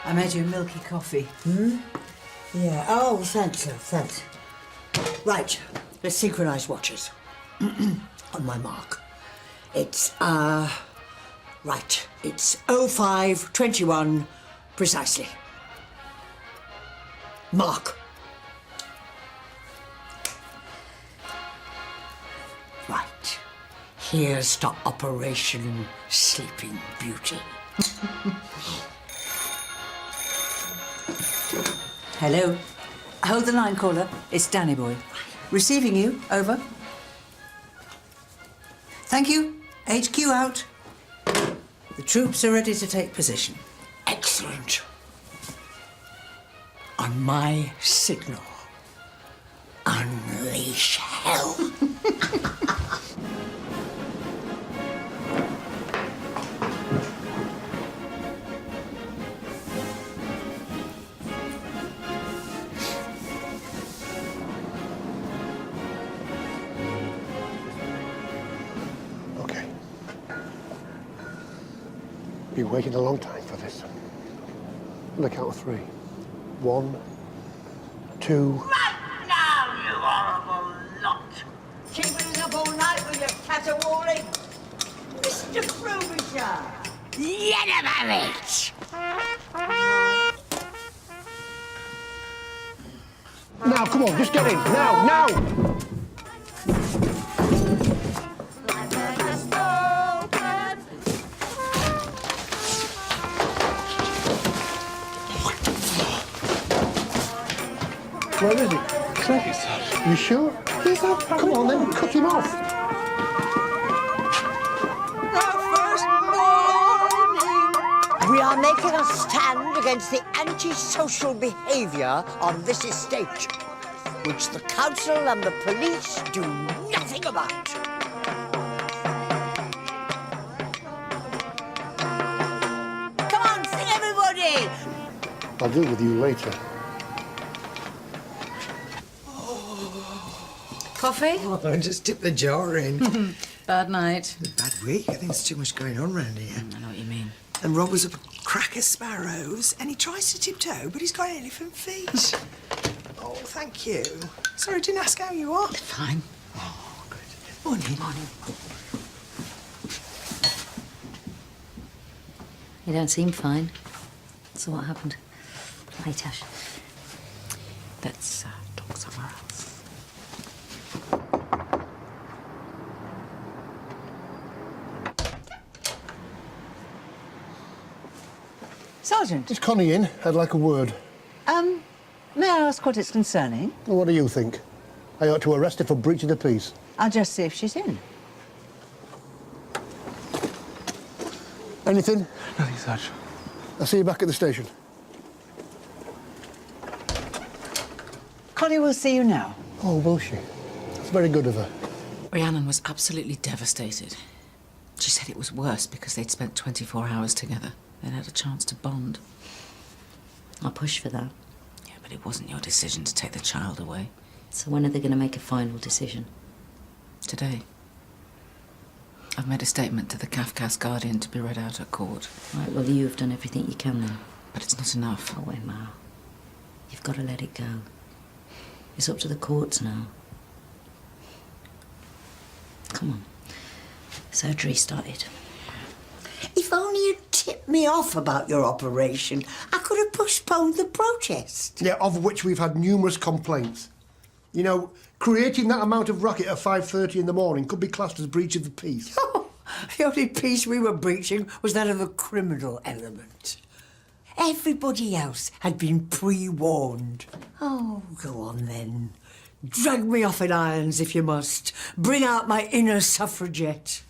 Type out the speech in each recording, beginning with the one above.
I made you a milky coffee. Yeah. Oh, thanks, love, thanks. Right, let's synchronise watches. On my mark. It's, right, it's 05:21 precisely. Mark. Right, here's to Operation Sleeping Beauty. Hello. Hold the line, caller. It's Danny Boy. Receiving you. Over. Thank you. HQ out. The troops are ready to take position. Excellent. On my signal, unleash hell. Okay. Been waiting a long time for this. On the count of 3. 1, 2. Right now, you horrible lot! Keeping us up all night with your caterwauling? Mr. Frobisher! Yenovich! Now, come on, just get in. Now! Where is he? You sure? Yes, sir. Come on then, cut him off. We are making a stand against the antisocial behaviour on this estate, which the council and the police do nothing about. Come on, sing everybody! I'll deal with you later. Coffee? Oh, don't just dip the jar in. Bad night. Bad week. I think there's too much going on around here. I know what you mean. And Rob was a crack of sparrows, and he tries to tiptoe, but he's got elephant feet. Oh, thank you. Sorry, I didn't ask how you are. Fine. Oh, good. Morning. Morning. You don't seem fine. So what happened? Hey, Tash. Let's talk somewhere else. Sergeant, Is Connie in? I'd like a word. may I ask what it's concerning? Well, what do you think? I ought to arrest her for breach of the peace. I'll just see if she's in. Anything? Nothing, Sarge. I'll see you back at the station. Connie will see you now. Oh, will she? That's very good of her. Rhiannon was absolutely devastated. She said it was worse because they'd spent 24 hours together. They'd had a chance to bond. I pushed for that. Yeah, but it wasn't your decision to take the child away. So when are they going to make a final decision? Today. I've made a statement to the Kafkas Guardian to be read out at court. Right, well, you've done everything you can then. But it's not enough. Oh, Emma. You've got to let it go. It's up to the courts now. Come on. Surgery started. If only you'd tipped me off about your operation, I could have postponed the protest. Yeah, of which we've had numerous complaints. You know, creating that amount of racket at 5:30 in the morning could be classed as breach of the peace. Oh, the only peace we were breaching was that of a criminal element. Everybody else had been pre-warned. Oh, go on then. Drag me off in irons if you must. Bring out my inner suffragette.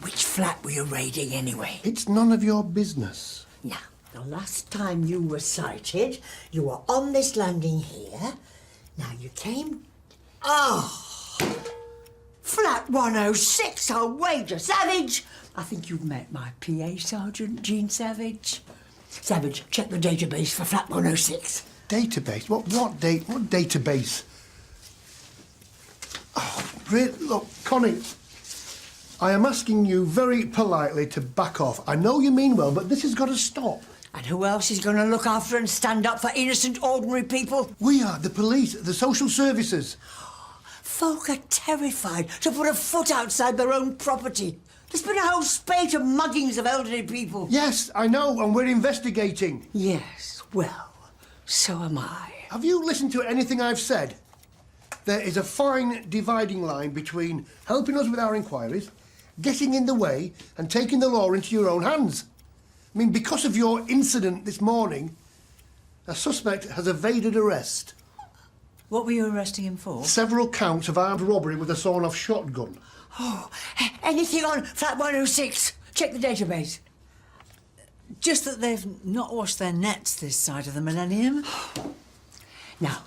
Which flat were you raiding anyway? It's none of your business. Now, the last time you were sighted, you were on this landing here. Now you came... Oh! Flat 106, I'll wager. Savage! I think you've met my PA, Sergeant Jean Savage. Savage, check the database for flat 106. Database? What database? Oh, really? Look, Connie, I am asking you very politely to back off. I know you mean well, but this has got to stop. And who else is going to look after and stand up for innocent, ordinary people? We are, the police, the social services. Folk are terrified to put a foot outside their own property. There's been a whole spate of muggings of elderly people. Yes, I know, and we're investigating. Yes, well, so am I. Have you listened to anything I've said? There is a fine dividing line between helping us with our inquiries, getting in the way, and taking the law into your own hands. I mean, because of your incident this morning, a suspect has evaded arrest. What were you arresting him for? Several counts of armed robbery with a sawn-off shotgun. Oh, anything on flat 106? Check the database. Just that they've not washed their nets this side of the millennium. Now,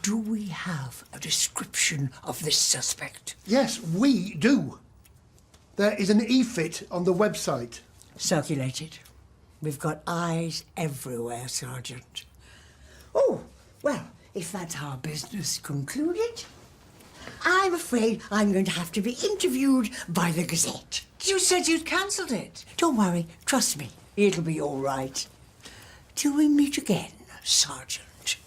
do we have a description of this suspect? Yes, we do. There is an e-fit on the website. Circulated. We've got eyes everywhere, Sergeant. Oh, well, if that's our business concluded, I'm afraid I'm going to have to be interviewed by the Gazette. You said you'd cancelled it. Don't worry, trust me, it'll be all right. Till we meet again, Sergeant.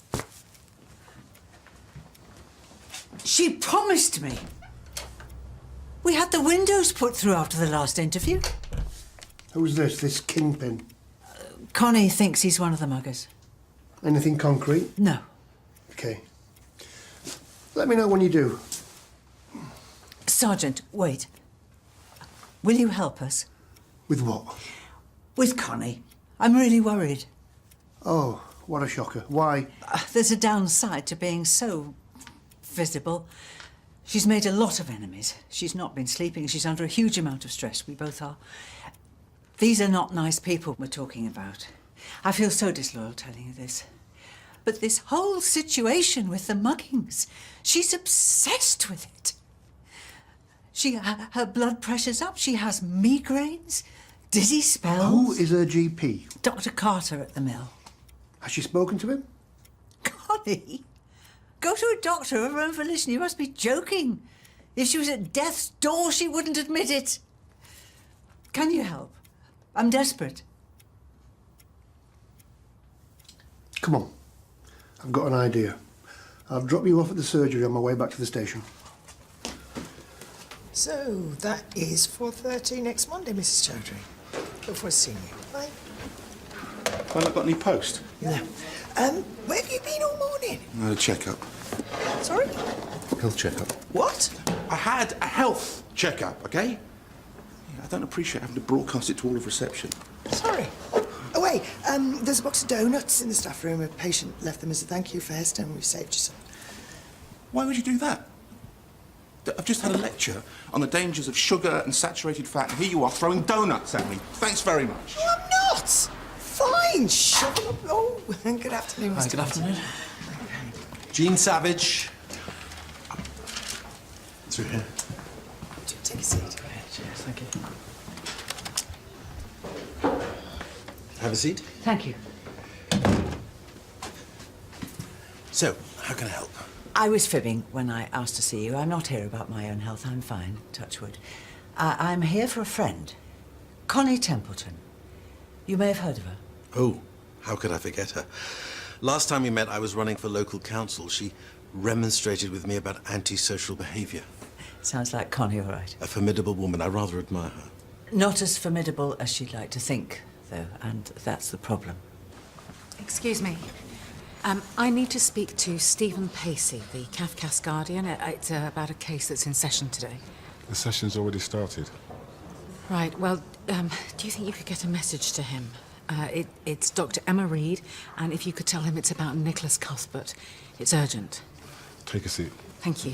She promised me. We had the windows put through after the last interview. Who's this kingpin? Connie thinks he's one of the muggers. Anything concrete? No. Okay. Let me know when you do. Sergeant, wait. Will you help us? With what? With Connie. I'm really worried. Oh, what a shocker. Why? There's a downside to being so visible. She's made a lot of enemies. She's not been sleeping. She's under a huge amount of stress. We both are. These are not nice people we're talking about. I feel so disloyal telling you this. But this whole situation with the muggings, she's obsessed with it. Her blood pressure's up. She has migraines, dizzy spells. Who is her GP? Dr. Carter at the mill. Has she spoken to him? Connie? Go to a doctor of her own volition. You must be joking. If she was at death's door, she wouldn't admit it. Can you help? I'm desperate. Come on. I've got an idea. I'll drop you off at the surgery on my way back to the station. So, that is 4:30 next Monday, Mrs. Chowdhury. Look forward to seeing you. Bye. Have I not got any post? No. Where have you been all morning? I had a checkup. Sorry? Health checkup. What? I had a health checkup, okay? Yeah, I don't appreciate having to broadcast it to all of reception. Sorry. Oh, wait, there's a box of donuts in the staff room. A patient left them as a thank you for Heston. We've saved you some. Why would you do that? I've just had a lecture on the dangers of sugar and saturated fat, and here you are throwing donuts at me. Thanks very much. No, I'm not. Fine. Shut up. Oh, good afternoon, Mr. Good afternoon. Jean Savage. Through here. Do take a seat. Cheers, thank you. Have a seat. Thank you. So, how can I help? I was fibbing when I asked to see you. I'm not here about my own health. I'm fine, touch wood. I'm here for a friend, Connie Templeton. You may have heard of her. Oh, how could I forget her? Last time we met, I was running for local council. She remonstrated with me about antisocial behaviour. Sounds like Connie, all right. A formidable woman. I rather admire her. Not as formidable as she'd like to think, though, and that's the problem. Excuse me. I need to speak to Stephen Pacey, the Kafkas Guardian. It's about a case that's in session today. The session's already started. Right, well, do you think you could get a message to him? It's Dr. Emma Reed, and if you could tell him it's about Nicholas Cuthbert. It's urgent. Take a seat. Thank you.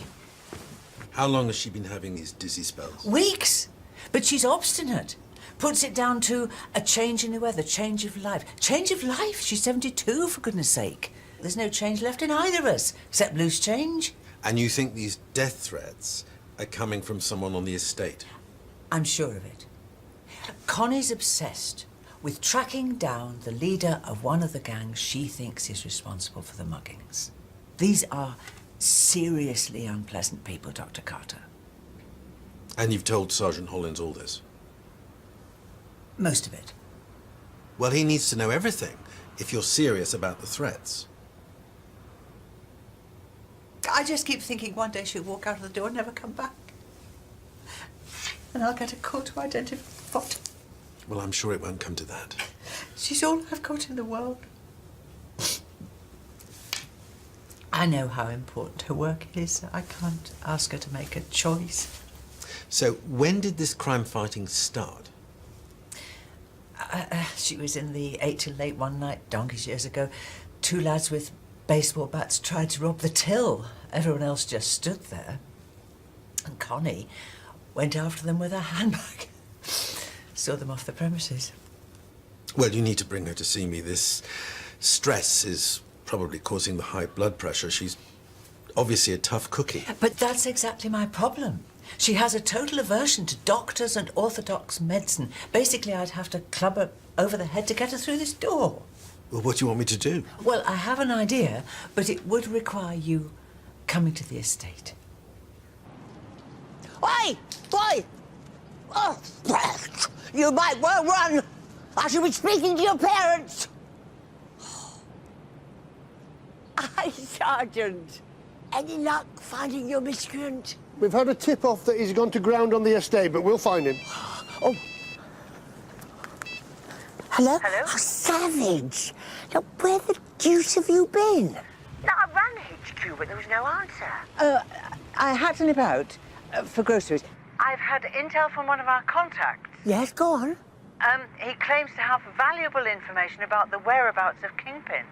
How long has she been having these dizzy spells? Weeks! But she's obstinate. Puts it down to a change in the weather, change of life. Change of life? She's 72, for goodness sake. There's no change left in either of us, except loose change. And you think these death threats are coming from someone on the estate? I'm sure of it. Connie's obsessed with tracking down the leader of one of the gangs she thinks is responsible for the muggings. These are seriously unpleasant people, Dr. Carter. And you've told Sergeant Hollins all this? Most of it. Well, he needs to know everything if you're serious about the threats. I just keep thinking one day she'll walk out of the door and never come back. And I'll get a call to identify what. Well, I'm sure it won't come to that. She's all I've got in the world. I know how important her work is. I can't ask her to make a choice. So, when did this crime fighting start? She was in the 8 till late one night, donkeys years ago. 2 lads with baseball bats tried to rob the till. Everyone else just stood there. And Connie went after them with her handbag. Saw them off the premises. Well, you need to bring her to see me. This stress is probably causing the high blood pressure. She's obviously a tough cookie. But that's exactly my problem. She has a total aversion to doctors and orthodox medicine. Basically, I'd have to club her over the head to get her through this door. Well, what do you want me to do? Well, I have an idea, but it would require you coming to the estate. Oi! Oi! Oh, you might well run. I shall be speaking to your parents. Aye, Sergeant. Any luck finding your miscreant? We've had a tip-off that he's gone to ground on the estate, but we'll find him. Oh. Hello? Hello? Oh, savage. Now, where the deuce have you been? No, I rang HQ, but there was no answer. I had to nip out for groceries. I've had intel from one of our contacts. Yes, go on. He claims to have valuable information about the whereabouts of Kingpin.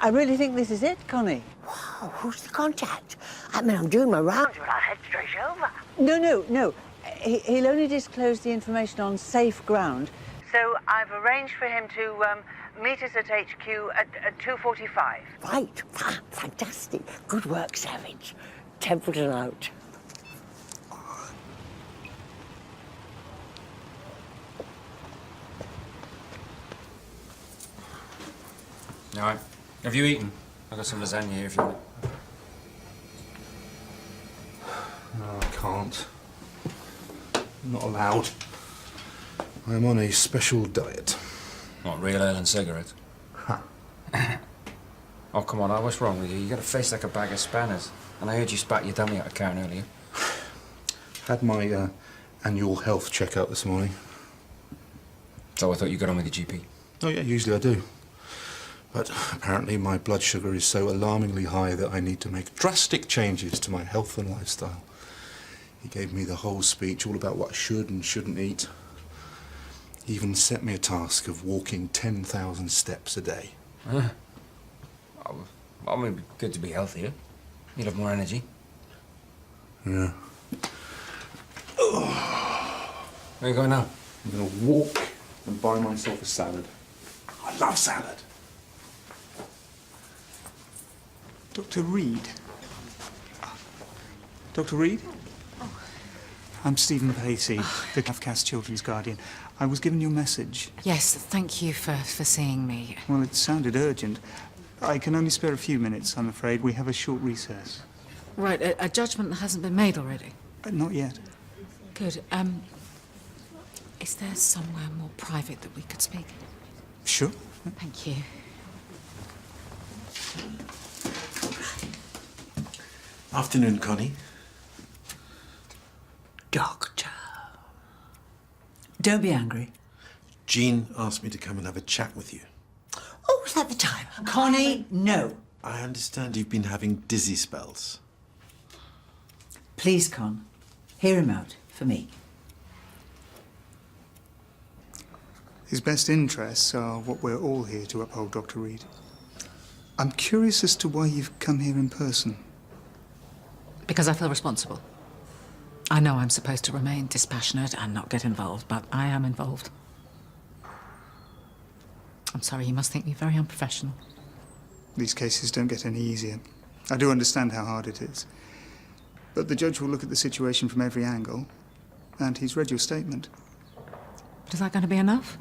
I really think this is it, Connie. Wow, who's the contact? I mean, I'm doing my rounds. Well, I'll head straight over. No. He'll only disclose the information on safe ground. So I've arranged for him to meet us at HQ at 2:45. Right. Fantastic. Good work, Savage. Templeton out. All right. Have you eaten? I've got some lasagna here if you want it. No, I can't. I'm not allowed. I'm on a special diet. What, real ale and cigarettes? Oh, come on, what's wrong with you? You got a face like a bag of spanners. And I heard you spat your dummy out of Karen earlier. Had my annual health checkup this morning. So I thought you got on with your GP. Oh, yeah, usually I do. But apparently my blood sugar is so alarmingly high that I need to make drastic changes to my health and lifestyle. He gave me the whole speech all about what I should and shouldn't eat. He even set me a task of walking 10,000 steps a day. Huh? I mean, it'd be good to be healthier. You'd have more energy. Yeah. Where are you going now? I'm going to walk and buy myself a salad. I love salad. Dr. Reed? Dr. Reed? I'm Stephen Pacey, the Kafka's children's guardian. I was given your message. Yes, thank you for seeing me. Well, it sounded urgent. I can only spare a few minutes, I'm afraid. We have a short recess. Right, a judgment that hasn't been made already? Not yet. Good. Is there somewhere more private that we could speak? Sure. Thank you. Afternoon, Connie. Doctor. Don't be angry. Jean asked me to come and have a chat with you. Oh, is that the time? Connie, no. I understand you've been having dizzy spells. Please, Con. Hear him out, for me. His best interests are what we're all here to uphold, Dr. Reed. I'm curious as to why you've come here in person. Because I feel responsible. I know I'm supposed to remain dispassionate and not get involved, but I am involved. I'm sorry, you must think me very unprofessional. These cases don't get any easier. I do understand how hard it is. But the judge will look at the situation from every angle, and he's read your statement. But is that going to be enough?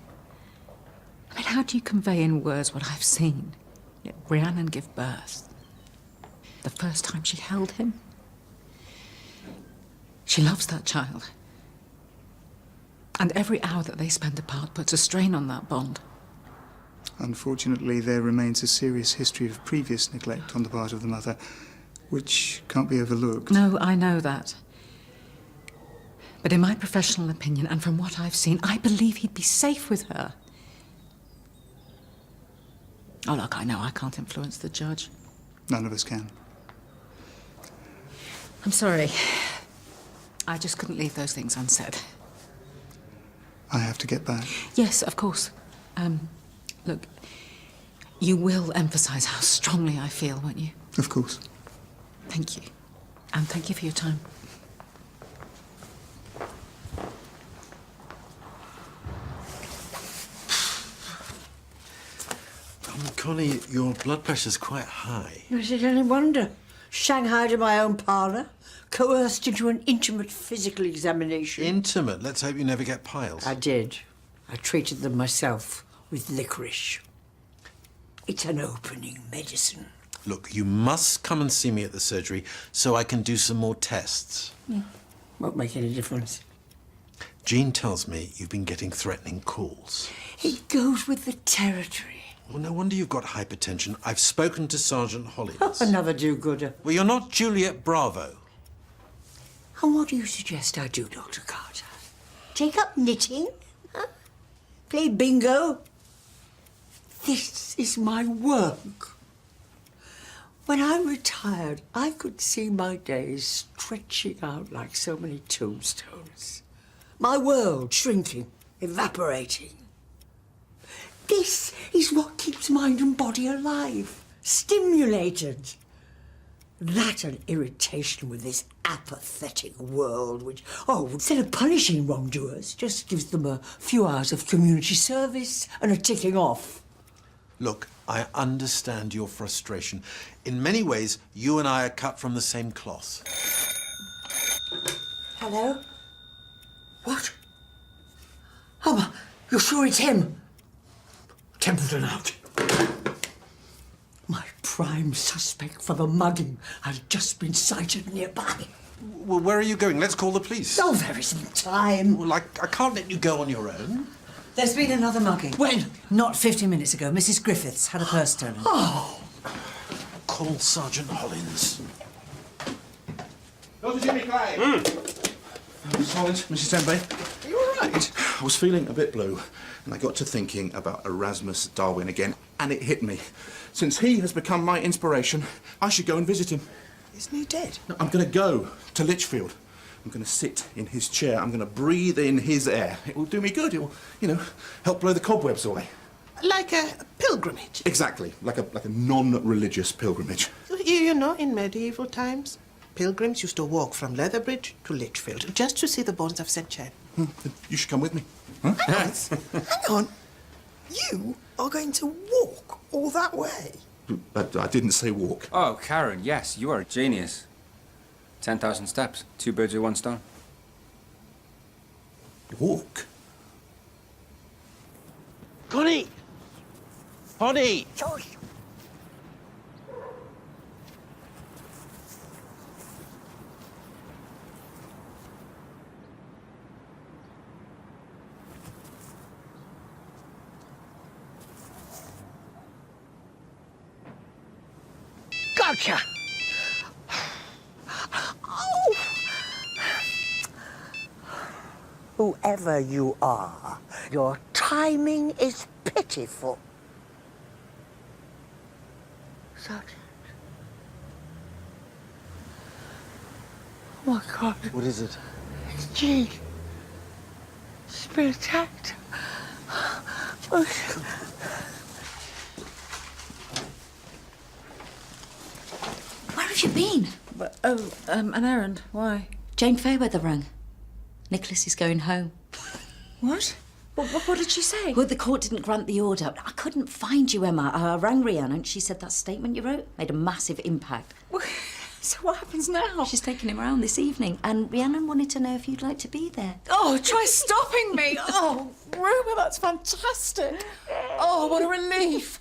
I mean, how do you convey in words what I've seen? Yet Rhiannon give birth. The first time she held him. She loves that child. And every hour that they spend apart puts a strain on that bond. Unfortunately, there remains a serious history of previous neglect on the part of the mother, which can't be overlooked. No, I know that. But in my professional opinion, and from what I've seen, I believe he'd be safe with her. Oh, look, I know I can't influence the judge. None of us can. I'm sorry. I just couldn't leave those things unsaid. I have to get back. Yes, of course. Look, you will emphasise how strongly I feel, won't you? Of course. Thank you. And thank you for your time. Connie, your blood pressure's quite high. Is it any wonder? Shanghaied in my own parlour, coerced into an intimate physical examination. Intimate? Let's hope you never get piles. I did. I treated them myself with licorice. It's an opening medicine. Look, you must come and see me at the surgery so I can do some more tests. Won't make any difference. Jean tells me you've been getting threatening calls. It goes with the territory. Well, no wonder you've got hypertension. I've spoken to Sergeant Hollins. Another do-gooder. Well, you're not Juliet Bravo. And what do you suggest I do, Dr. Carter? Take up knitting? Huh? Play bingo? This is my work. When I retired, I could see my days stretching out like so many tombstones. My world shrinking, evaporating. This is what keeps mind and body alive, stimulated. That and irritation with this apathetic world which, instead of punishing wrongdoers, just gives them a few hours of community service and a ticking off. Look, I understand your frustration. In many ways, you and I are cut from the same cloth. Hello? What? Oh, you're sure it's him? Templeton out. My prime suspect for the mugging had just been sighted nearby. Well, where are you going? Let's call the police. Oh, there isn't time. Well, I can't let you go on your own. There's been another mugging. When? Not 50 minutes ago. Mrs. Griffiths had a purse stolen. Oh! Call Sergeant Hollins. Dr. Jimmy Clay! Mrs. Hollins, Mrs. Tembe. Are you all right? I was feeling a bit blue, and I got to thinking about Erasmus Darwin again, and it hit me. Since he has become my inspiration, I should go and visit him. Isn't he dead? No, I'm going to go to Lichfield. I'm going to sit in his chair. I'm going to breathe in his air. It will do me good. It will, help blow the cobwebs away. Like a pilgrimage? Exactly, like a non-religious pilgrimage. You know, in medieval times, pilgrims used to walk from Leatherbridge to Lichfield just to see the bones of St. Chad. You should come with me. Huh? Hang on. You are going to walk all that way? But I didn't say walk. Oh, Karen, yes, you are a genius. 10,000 steps, 2 birds with 1 stone. Walk? Connie! Connie! Josh! Gotcha! Oh. Whoever you are, your timing is pitiful. Sergeant. Oh my God. What is it? It's Jean. She's been attacked. Oh. Where have you been? An errand. Why? Jane Fairweather rang. Nicholas is going home. What? What did she say? Well, the court didn't grant the order. I couldn't find you, Emma. I rang Rhiannon and she said that statement you wrote made a massive impact. So what happens now? She's taking him around this evening and Rhiannon wanted to know if you'd like to be there. Oh, try stopping me! Oh, Ruba, that's fantastic! Oh, what a relief!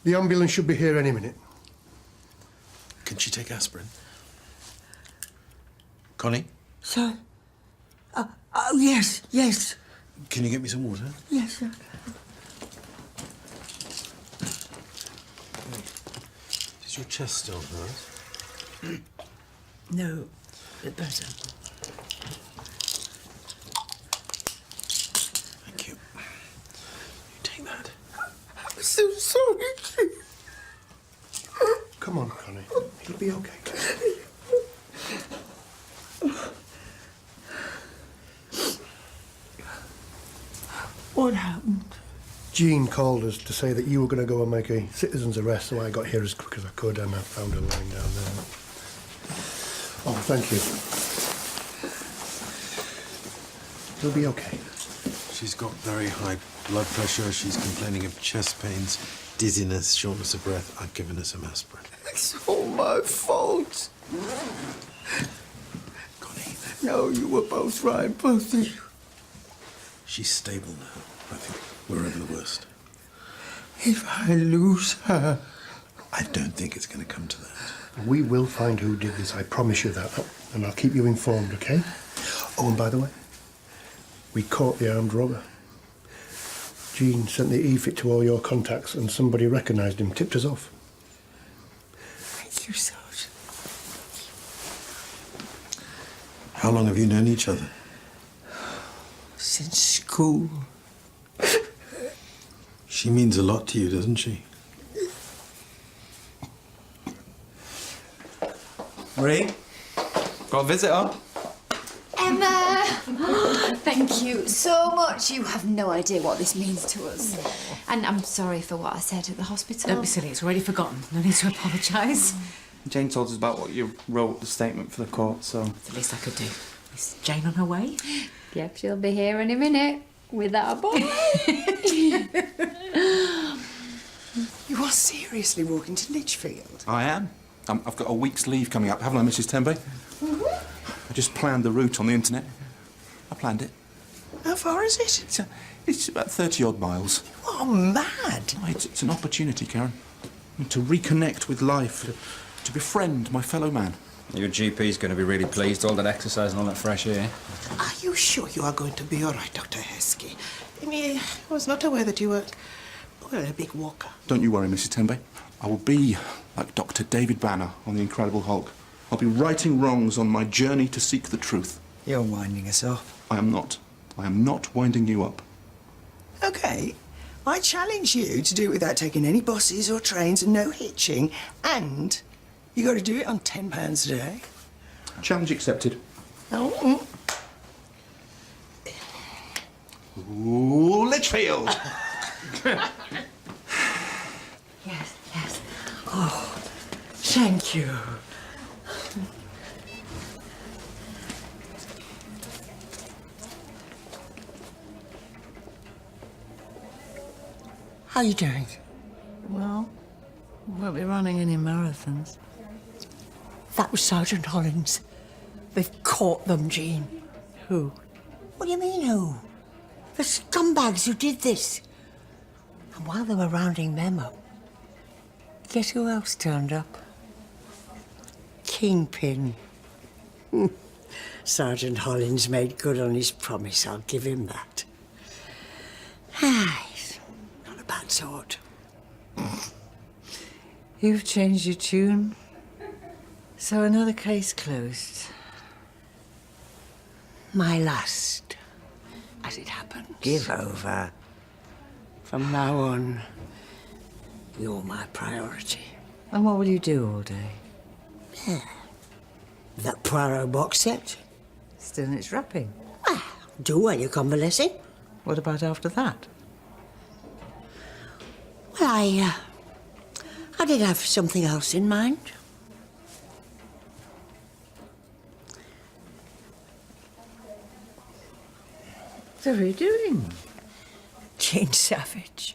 The ambulance should be here any minute. Can she take aspirin? Connie, Sir? Oh, yes, yes. can you get me some water? Yes, sir. Is your chest still hurt? No, but better. Thank you. You take that. I'm so sorry. Come on, Connie. It'll be okay. What happened? Jean called us to say that you were going to go and make a citizen's arrest, so I got here as quick as I could and I found her lying down there. Oh, thank you. It'll be okay. She's got very high blood pressure. She's complaining of chest pains, dizziness, shortness of breath. I've given her some aspirin. It's all my fault. Connie, No, you were both right, both of you. she's stable now. I think we're over the worst. If I lose her... I don't think it's going to come to that. We will find who did this, I promise you that. And I'll keep you informed, okay? Oh, and by the way, we caught the armed robber. Jean sent the e-fit to all your contacts and somebody recognised him, tipped us off. Thank you, Sergeant. How long have you known each other? Since school. She means a lot to you, doesn't she? Marie, got a visitor. Emma! Thank you so much. You have no idea what this means to us. And I'm sorry for what I said at the hospital. Don't be silly, it's already forgotten. No need to apologise. Jane told us about what you wrote, the statement for the court, so... It's the least I could do. Is Jane on her way? Yep, she'll be here any minute with our boy. You are seriously walking to Lichfield? I am. I've got a week's leave coming up, haven't I, Mrs. Tembe? I just planned the route on the internet. I planned it. How far is it? It's about 30-odd miles. Oh, mad. Oh, it's an opportunity, Karen, to reconnect with life, to befriend my fellow man. Your GP's going to be really pleased, all that exercise and all that fresh air. Are you sure you are going to be all right, Dr. Heskey? I mean, I was not aware that you were, well, a big walker. Don't you worry, Mrs. Tembe. I will be like Dr. David Banner on The Incredible Hulk. I'll be righting wrongs on my journey to seek the truth. You're winding us up. I am not. I am not winding you up. OK. I challenge you to do it without taking any buses or trains and no hitching, and you got to do it on £10 a day. Challenge accepted. Oh. Ooh, Lichfield! Yes, yes. Oh, thank you. How are you doing? Well, won't be running any marathons. That was Sergeant Hollins. They've caught them, Jean. Who? What do you mean, who? The scumbags who did this. And while they were rounding them up, guess who else turned up? Kingpin. Sergeant Hollins made good on his promise, I'll give him that. He's not a bad sort. You've changed your tune. So another case closed. My last, as it happens. Give over. From now on, you're my priority. And what will you do all day? That Poirot box set. Still in its wrapping. Do while you're convalescing. What about after that? Well, I did have something else in mind. What are you doing? Jane Savage,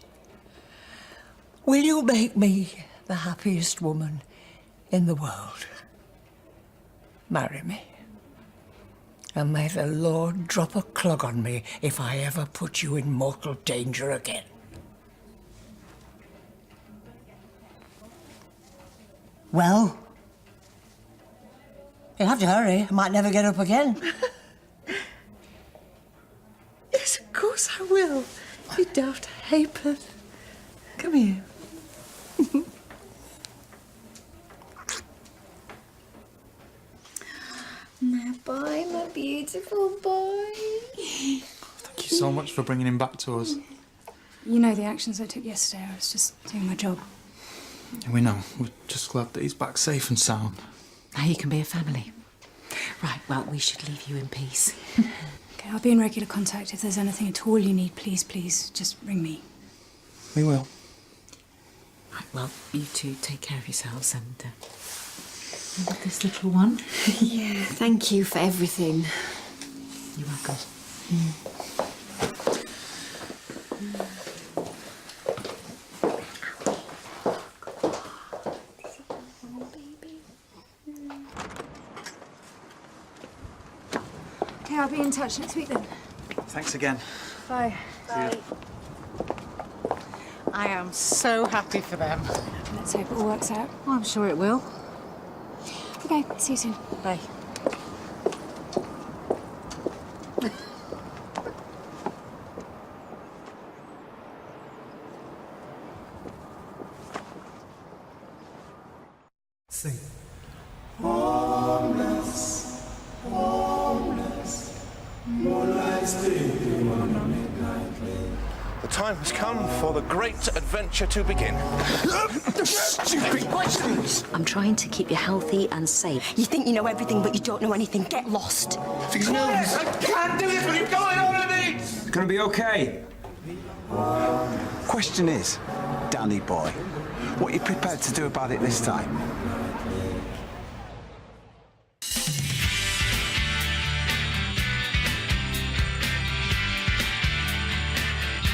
will you make me the happiest woman in the world? Marry me. And may the Lord drop a clog on me if I ever put you in mortal danger again. Well, You'll have to hurry. I might never get up again. Yes, of course I will. You daft haypot. Come here. My boy, my beautiful boy. Thank you so much for bringing him back to us. You know the actions I took yesterday. I was just doing my job. We know. We're just glad that he's back safe and sound. Now you can be a family. Right, well, we should leave you in peace. Okay, I'll be in regular contact. If there's anything at all you need, please, just ring me. We will. Right, well, you two take care of yourselves and with this little one. Yeah, thank you for everything. You're welcome. Okay, I'll be in touch next week then. Thanks again. Bye. Bye. I am so happy for them. Let's hope it all works out. Oh, I'm sure it will. Okay, see you soon. Bye. Sing. Homeless, homeless, moonlight sleeping on a midnight lane. The time has come for the great adventure to begin. Stupid questions! I'm trying to keep you healthy and safe. You think you know everything, but you don't know anything. Get lost. I can't do this! What are you going on with me? It's gonna be okay. Question is, Danny boy, what are you prepared to do about it this time?